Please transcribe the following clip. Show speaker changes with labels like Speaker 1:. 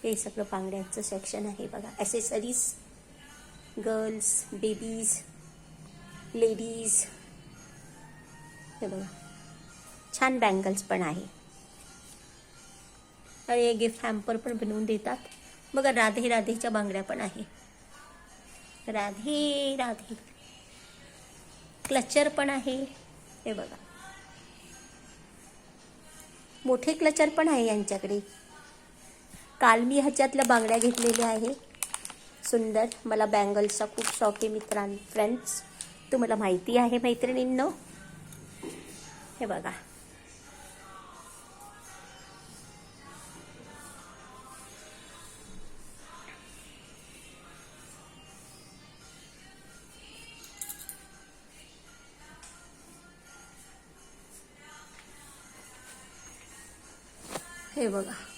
Speaker 1: हे सगळं बांगड्यांचं सेक्शन आहे बघा. Accessories, girls, babies, ladies. हे बघा, छान बँगल्स पण आहे. आणि हे गिफ्ट हॅम्पर पण बनवून देतात बघा. राधे राधेच्या बांगड्या पण आहे. राधे राधे. क्लचर पण आहे. हे बघा, मोठे क्लचर पण आहे यांच्याकडे. काल मी ह्याच्यातल्या बांगड्या घेतलेल्या आहे. सुंदर. मला बँगल्सचा खूप शौक आहे फ्रेंड्स, तुम्हाला माहिती आहे मैत्रिणींनो. हे बघा, हे बघा.